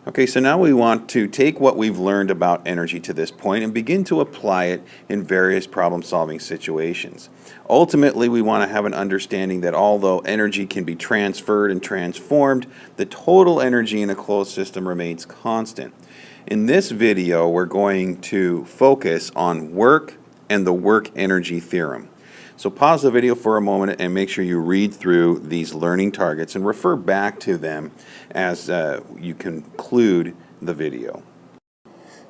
Okay, so now we want to take what we've learned about energy to this point and begin to apply it in various problem-solving situations. Ultimately, we want to have an understanding that although energy can be transferred and transformed, the total energy in a closed system remains constant. In this video, we're going to focus on work and the work-energy theorem. So pause the video for a moment and make sure you read through these learning targets and refer back to them as you conclude the video.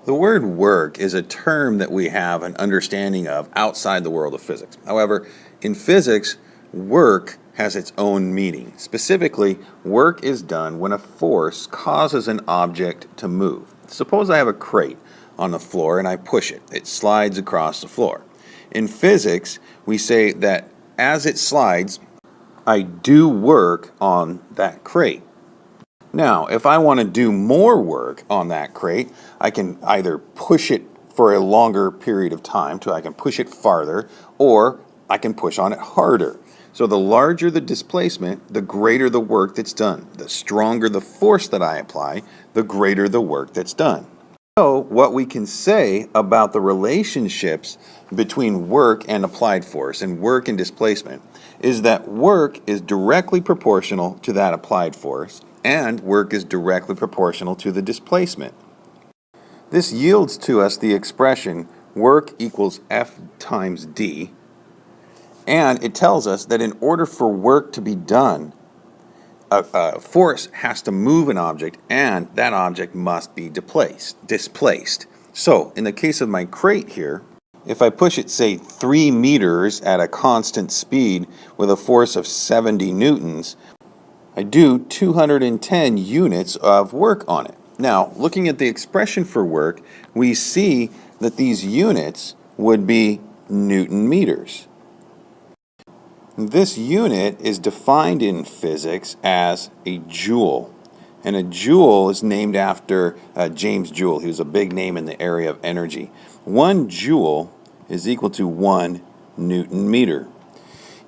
The word work is a term that we have an understanding of outside the world of physics. However, in physics, work has its own meaning. Specifically, work is done when a force causes an object to move. Suppose I have a crate on the floor and I push it. It slides across the floor. In physics, we say that as it slides, I do work on that crate. Now, if I want to do more work on that crate, I can either push it for a longer period of time, so I can push it farther, or I can push on it harder. So the larger the displacement, the greater the work that's done. The stronger the force that I apply, the greater the work that's done. So what we can say about the relationships between work and applied force and work and displacement is that work is directly proportional to that applied force and work is directly proportional to the displacement. This yields to us the expression work equals F times D, and it tells us that in order for work to be done, a force has to move an object, and that object must be displaced. So, in the case of my crate here, if I push it, say, 3 meters at a constant speed with a force of 70 newtons, I do 210 units of work on it. Now, looking at the expression for work, we see that these units would be Newton meters. This unit is defined in physics as a joule, and a joule is named after James Joule. He was a big name in the area of energy. 1 joule is equal to 1 Newton meter.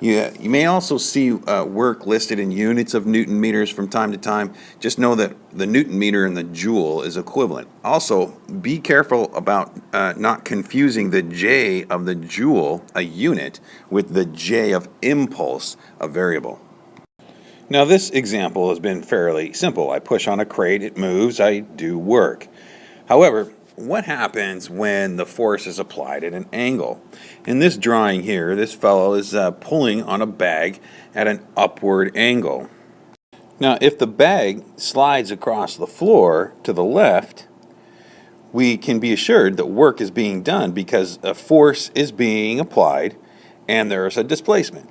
You may also see work listed in units of Newton meters from time to time. Just know that the Newton meter and the joule is equivalent. Also, be careful about not confusing the J of the joule, a unit, with the J of impulse, a variable. Now this example has been fairly simple. I push on a crate, it moves, I do work. However, what happens when the force is applied at an angle? In this drawing here, this fellow is pulling on a bag at an upward angle. Now, if the bag slides across the floor to the left, we can be assured that work is being done because a force is being applied and there is a displacement.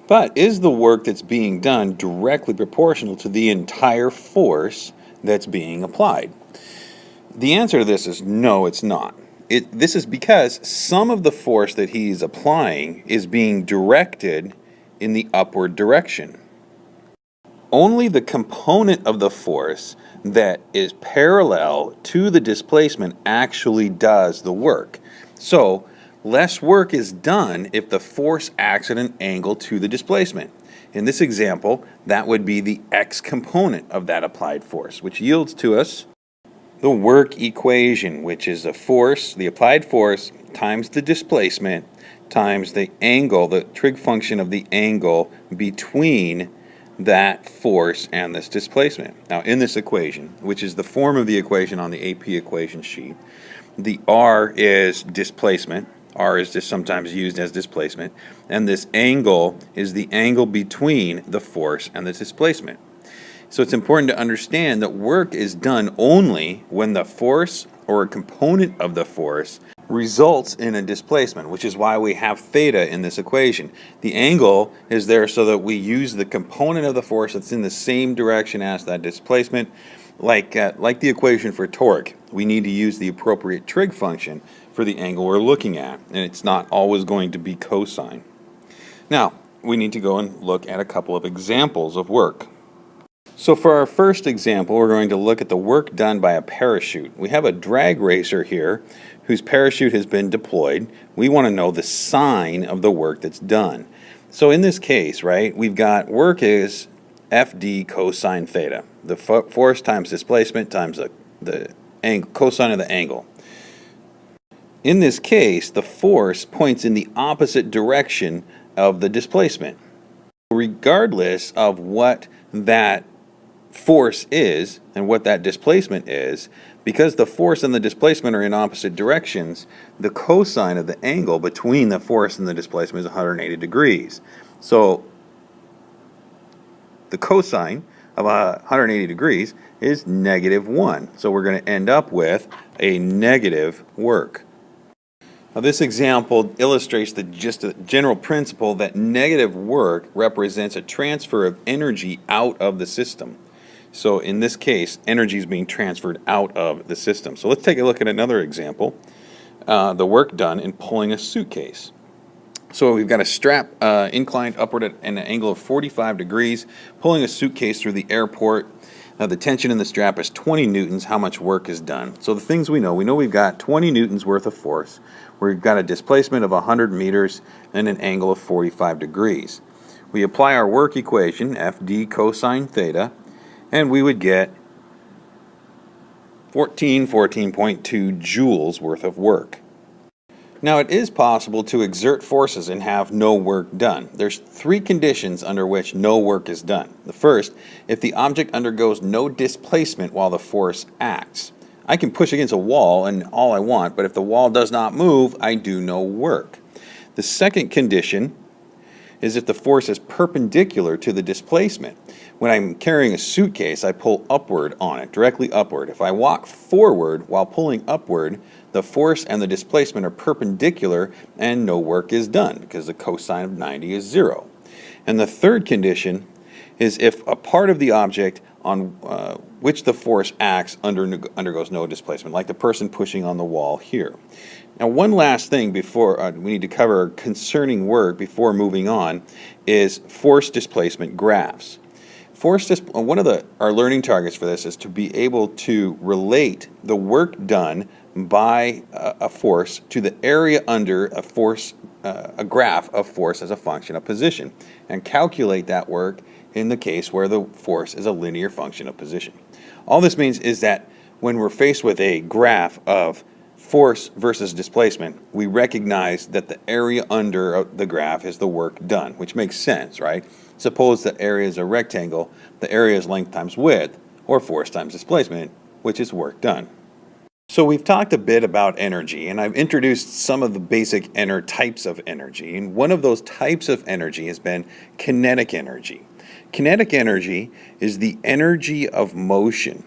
But is the work that's being done directly proportional to the entire force that's being applied? The answer to this is no, it's not. This is because some of the force that he's applying is being directed in the upward direction. Only the component of the force that is parallel to the displacement actually does the work. So, less work is done if the force acts at an angle to the displacement. In this example, that would be the x component of that applied force, which yields to us the work equation, which is the force, the applied force, times the displacement, times the angle, the trig function of the angle between that force and this displacement. Now, in this equation, which is the form of the equation on the AP equation sheet, the R is displacement. R is just sometimes used as displacement. And this angle is the angle between the force and the displacement. So it's important to understand that work is done only when the force or a component of the force results in a displacement, which is why we have theta in this equation. The angle is there so that we use the component of the force that's in the same direction as that displacement. Like the equation for torque, we need to use the appropriate trig function for the angle we're looking at, and it's not always going to be cosine. Now, we need to go and look at a couple of examples of work. So for our first example, we're going to look at the work done by a parachute. We have a drag racer here whose parachute has been deployed. We want to know the sign of the work that's done. So in this case, right, we've got work is FD cosine theta. The force times displacement times the cosine of the angle. In this case, the force points in the opposite direction of the displacement. Regardless of what that force is and what that displacement is, because the force and the displacement are in opposite directions, the cosine of the angle between the force and the displacement is 180 degrees. So the cosine of 180 degrees is -1. So we're going to end up with a negative work. Now this example illustrates just a general principle that negative work represents a transfer of energy out of the system. So in this case, energy is being transferred out of the system. So let's take a look at another example, the work done in pulling a suitcase. So we've got a strap inclined upward at an angle of 45 degrees, pulling a suitcase through the airport. The tension in the strap is 20 newtons. How much work is done? So the things we know we've got 20 newtons worth of force. We've got a displacement of 100 meters and an angle of 45 degrees. We apply our work equation, FD cosine theta, and we would get 14.2 joules worth of work. Now it is possible to exert forces and have no work done. There's 3 conditions under which no work is done. The first, if the object undergoes no displacement while the force acts. I can push against a wall and all I want, but if the wall does not move, I do no work. The second condition is if the force is perpendicular to the displacement. When I'm carrying a suitcase, I pull upward on it, directly upward. If I walk forward while pulling upward, the force and the displacement are perpendicular and no work is done because the cosine of 90 is 0. And the third condition is if a part of the object on which the force acts undergoes no displacement, like the person pushing on the wall here. Now, one last thing before we need to cover concerning work before moving on is force displacement graphs. One of our learning targets for this is to be able to relate the work done by a force to the area under a force, a graph of force as a function of position, and calculate that work in the case where the force is a linear function of position. All this means is that when we're faced with a graph of force versus displacement, we recognize that the area under the graph is the work done, which makes sense, right? Suppose the area is a rectangle, the area is length times width, or force times displacement, which is work done. So we've talked a bit about energy, and I've introduced some of the basic types of energy, and one of those types of energy has been kinetic energy. Kinetic energy is the energy of motion.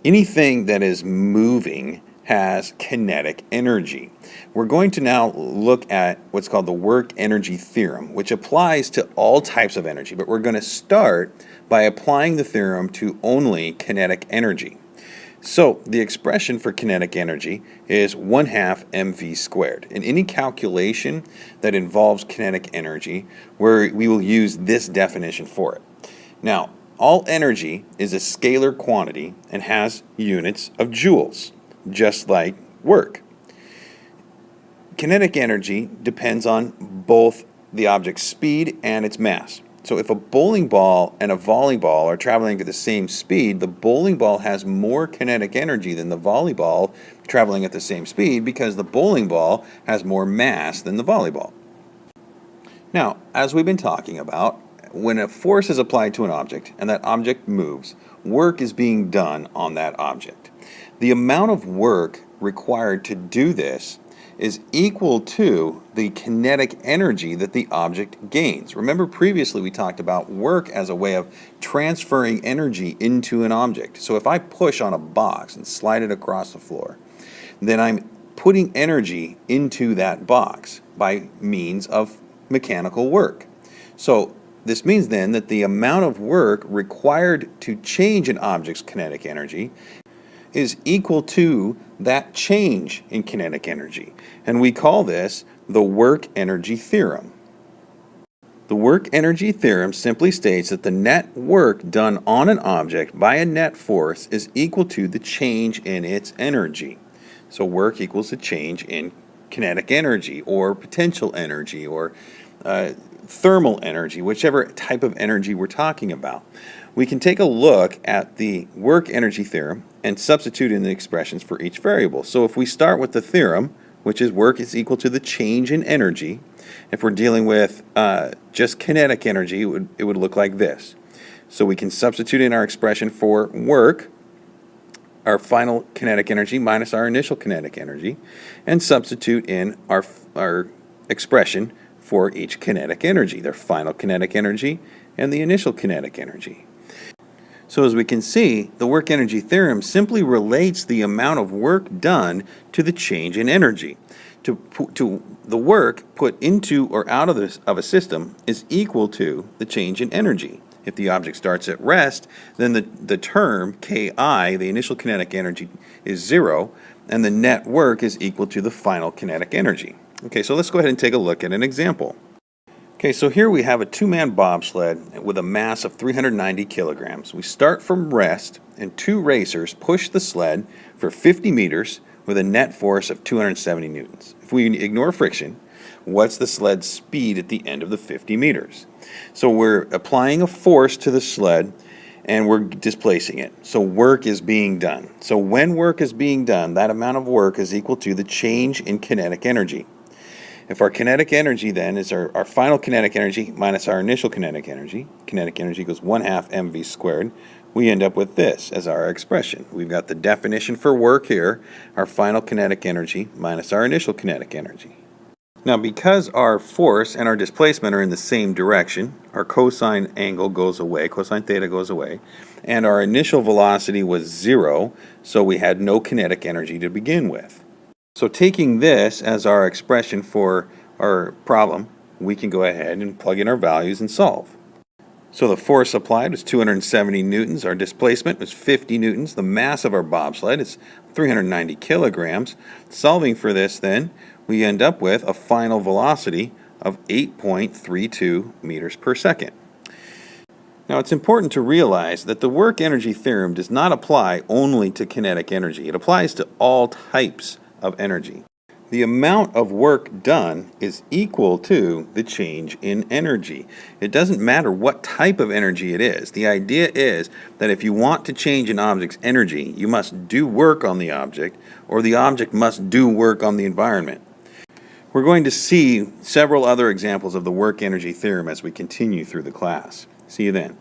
Anything that is moving has kinetic energy. We're going to now look at what's called the WorkEnergy Theorem, which applies to all types of energy, but we're going to start by applying the theorem to only kinetic energy. So the expression for kinetic energy is 1/2 mv squared. In any calculation that involves kinetic energy, we will use this definition for it. Now, all energy is a scalar quantity and has units of joules, just like work. Kinetic energy depends on both the object's speed and its mass. So if a bowling ball and a volleyball are traveling at the same speed, the bowling ball has more kinetic energy than the volleyball traveling at the same speed because the bowling ball has more mass than the volleyball. Now, as we've been talking about, when a force is applied to an object and that object moves, work is being done on that object. The amount of work required to do this is equal to the kinetic energy that the object gains. Remember previously we talked about work as a way of transferring energy into an object. So if I push on a box and slide it across the floor, then I'm putting energy into that box by means of mechanical work. So this means then that the amount of work required to change an object's kinetic energy is equal to that change in kinetic energy. And we call this the WorkEnergy Theorem. The WorkEnergy Theorem simply states that the net work done on an object by a net force is equal to the change in its energy. So work equals the change in kinetic energy or potential energy or thermal energy, whichever type of energy we're talking about. We can take a look at the work energy theorem and substitute in the expressions for each variable. So if we start with the theorem, which is work is equal to the change in energy, if we're dealing with just kinetic energy, it would look like this. So we can substitute in our expression for work, our final kinetic energy minus our initial kinetic energy, and substitute in our expression for each kinetic energy, their final kinetic energy and the initial kinetic energy. So as we can see, the work energy theorem simply relates the amount of work done to the change in energy. To the work put into or out of a system is equal to the change in energy. If the object starts at rest, then the term Ki, the initial kinetic energy, is 0, and the net work is equal to the final kinetic energy. Okay, so let's go ahead and take a look at an example. Okay, so here we have a two-man bobsled with a mass of 390 kilograms. We start from rest, and two racers push the sled for 50 meters with a net force of 270 newtons. If we ignore friction, what's the sled's speed at the end of the 50 meters? So we're applying a force to the sled, and we're displacing it. So work is being done. So when work is being done, that amount of work is equal to the change in kinetic energy. If our kinetic energy then is our final kinetic energy minus our initial kinetic energy equals 1/2 mv squared, we end up with this as our expression. We've got the definition for work here, our final kinetic energy minus our initial kinetic energy. Now because our force and our displacement are in the same direction, our cosine angle goes away, cosine theta goes away, and our initial velocity was 0, so we had no kinetic energy to begin with. So taking this as our expression for our problem, we can go ahead and plug in our values and solve. So the force applied was 270 newtons, our displacement was 50 newtons, the mass of our bobsled is 390 kilograms. Solving for this then, we end up with a final velocity of 8.32 meters per second. Now it's important to realize that the work energy theorem does not apply only to kinetic energy. It applies to all types of energy. The amount of work done is equal to the change in energy. It doesn't matter what type of energy it is. The idea is that if you want to change an object's energy, you must do work on the object, or the object must do work on the environment. We're going to see several other examples of the work energy theorem as we continue through the class. See you then.